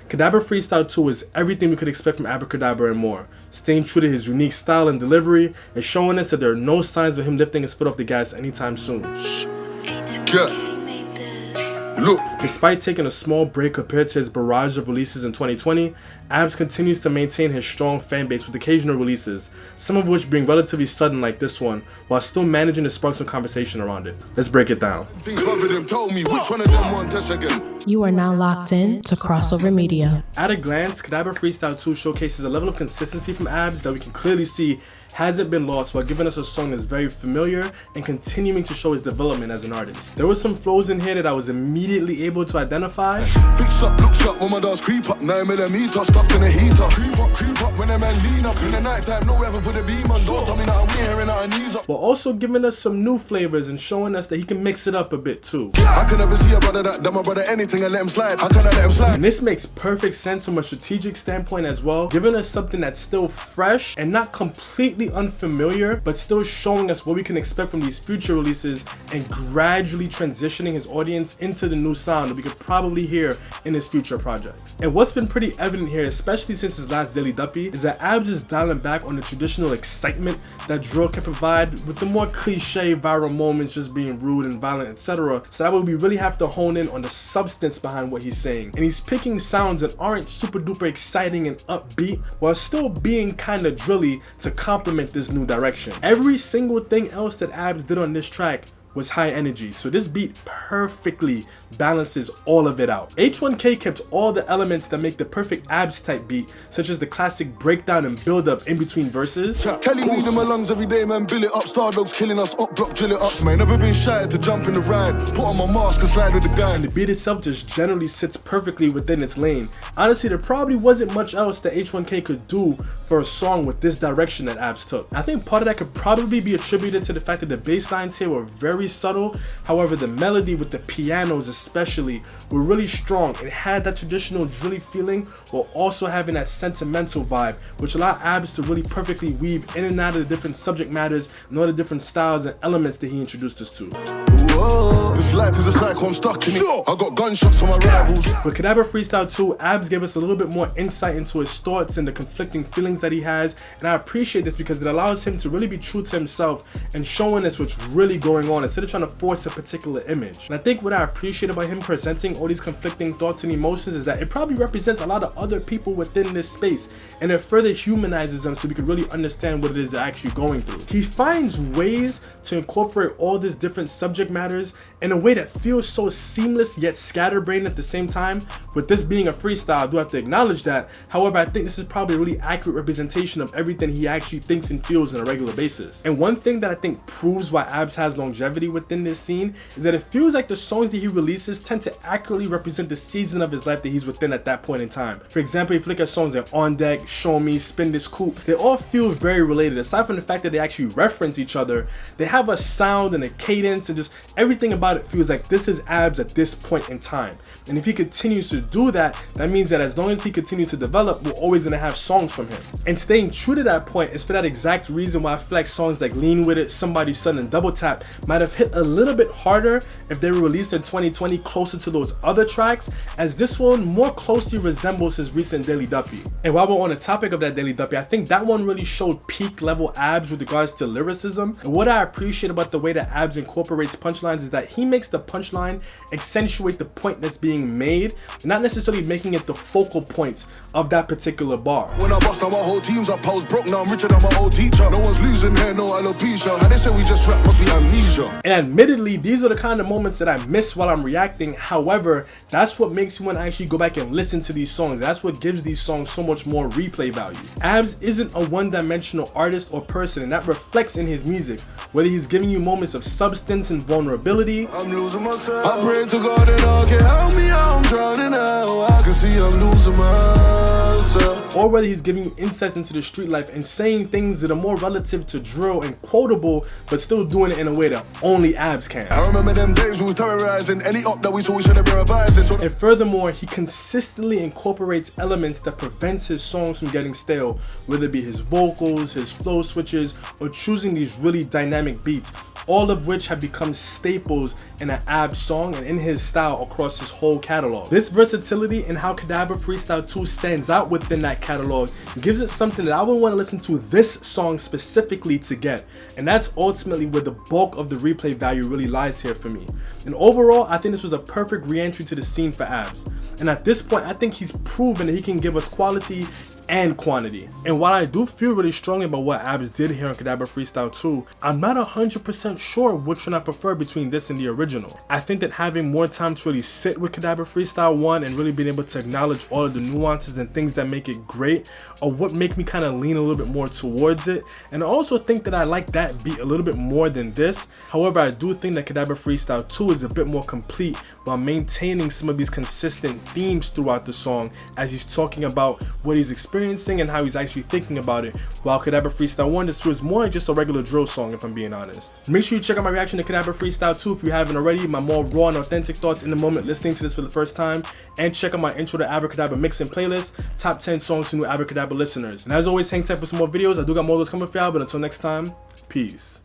Cadabra Freestyle 2 is everything we could expect from Abra Cadabra and more, staying true to his unique style and delivery, and showing us that there are no signs of him lifting his foot off the gas anytime soon. Look. Despite taking a small break compared to his barrage of releases in 2020, Abs continues to maintain his strong fan base with occasional releases, some of which being relatively sudden like this one, while still managing to spark some conversation around it. Let's break it down. You are now locked in to Crossover Media. At a glance, Cadabra Freestyle 2 showcases a level of consistency from Abs that we can clearly see hasn't been lost while giving us a song that's very familiar and continuing to show his development as an artist. There were some flows in here that I was immediately able to identify. Big shot, look shot, when my dogs creep up, 9mm, stuffed in a heater. Creep up, when a man lean up, in the night time, no ever put a beam on, don't tell me that I'm wearing our knees up. While also giving us some new flavors and showing us that he can mix it up a bit too. I can never see a brother that my brother anything and let him slide. How can I let him slide? And this makes perfect sense from a strategic standpoint as well, giving us something that's still fresh and not completely unfamiliar, but still showing us what we can expect from these future releases and gradually transitioning his audience into the new sound that we could probably hear in his future projects. And what's been pretty evident here, especially since his last Daily Duppy, is that Abs is dialing back on the traditional excitement that drill can provide with the more cliche viral moments just being rude and violent, etc. So that way we really have to hone in on the substance behind what he's saying. And he's picking sounds that aren't super duper exciting and upbeat while still being kinda drilly to complement this new direction. Every single thing else that Abs did on this track was high energy, so this beat perfectly balances all of it out. H1K kept all the elements that make the perfect Abs type beat, such as the classic breakdown and build up in between verses. Kelly weed in my lungs every day, man, bill it up, star dogs killing us, up block, drill it up, man, never been shy to jump in the ride, put on my mask and slide with the guy. And the beat itself just generally sits perfectly within its lane. Honestly, there probably wasn't much else that H1K could do for a song with this direction that Abs took. I think part of that could probably be attributed to the fact that the bass lines here were very subtle. However, the melody with the pianos especially were really strong. It had that traditional drilly feeling while also having that sentimental vibe, which allowed Abs to really perfectly weave in and out of the different subject matters and all the different styles and elements that he introduced us to. Whoa, this life is a cycle, I'm stuck in it. I got gunshots on my rivals. With Cadabra Freestyle 2, Abs gave us a little bit more insight into his thoughts and the conflicting feelings that he has, and I appreciate this because it allows him to really be true to himself and showing us what's really going on instead of trying to force a particular image. And I think what I appreciate about him presenting all these conflicting thoughts and emotions is that it probably represents a lot of other people within this space, and it further humanizes them so we can really understand what it is they're actually going through. He finds ways to incorporate all these different subject matters in a way that feels so seamless yet scatterbrained at the same time. With this being a freestyle, I do have to acknowledge that. However, I think this is probably a really accurate representation of everything he actually thinks and feels on a regular basis. And one thing that I think proves why Abs has longevity within this scene is that it feels like the songs that he releases tend to accurately represent the season of his life that he's within at that point in time. For example, if you look at songs like On Deck, Show Me, Spin This Coupe, they all feel very related. Aside from the fact that they actually reference each other, they have a sound and a cadence and just everything about it feels like this is Abs at this point in time. And if he continues to do that, that means that as long as he continues to develop, we're always going to have songs from him. And staying true to that point is for that exact reason why I feel like songs like Lean With It, Somebody's Son, and Double Tap might have hit a little bit harder if they were released in 2020 closer to those other tracks, as this one more closely resembles his recent Daily Duppy. And while we're on the topic of that Daily Duppy, I think that one really showed peak level Abs with regards to lyricism. And what I appreciate about the way that Abs incorporates punchlines is that he makes the punchline accentuate the point that's being made, not necessarily making it the focal point of that particular bar. When I bust down my whole team's up, I was broke, now I'm richer than my old teacher. No one's losing here, no alopecia. How they say we just rap must be amnesia. And admittedly, these are the kind of moments that I miss while I'm reacting. However, that's what makes me want to actually go back and listen to these songs. That's what gives these songs so much more replay value. Abs isn't a one-dimensional artist or person, and that reflects in his music. Whether he's giving you moments of substance and vulnerability, I'm losing myself. I pray to God and all can help me out, I'm drowning out. I can see I'm losing myself. Or whether he's giving you insights into the street life and saying things that are more relative to drill and quotable, but still doing it in a way that only Abs can. I remember them days we was terrorizing any up that we saw, we should have been revising. And furthermore, he consistently incorporates elements that prevents his songs from getting stale, whether it be his vocals, his flow switches, or choosing these really dynamic beats. all of which have become staples in an Abs song and in his style across his whole catalog. This versatility and how Cadabra Freestyle 2 stands out within that catalog gives it something that I would want to listen to this song specifically to get, and that's ultimately where the bulk of the replay value really lies here for me. And overall, I think this was a perfect re-entry to the scene for Abs, and at this point I think he's proven that he can give us quality and quantity. And while I do feel really strongly about what Abs did here on Cadabra Freestyle 2, I'm not 100% sure which one I prefer between this and the original. I think that having more time to really sit with Cadabra Freestyle 1 and really being able to acknowledge all of the nuances and things that make it great are what make me kind of lean a little bit more towards it. And I also think that I like that beat a little bit more than this. However, I do think that Cadabra Freestyle 2 is a bit more complete while maintaining some of these consistent themes throughout the song as he's talking about what he's experiencing and how he's actually thinking about it, while Cadabra Freestyle 1 this was more just a regular drill song, if I'm being honest. Make sure you check out my reaction to Cadabra Freestyle 2 if you haven't already, my more raw and authentic thoughts in the moment listening to this for the first time, and check out my intro to Abra Cadabra mixing playlist, top 10 songs to new Abra Cadabra listeners. And as always, hang tight for some more videos. I do got more of those coming for y'all, but until next time, peace.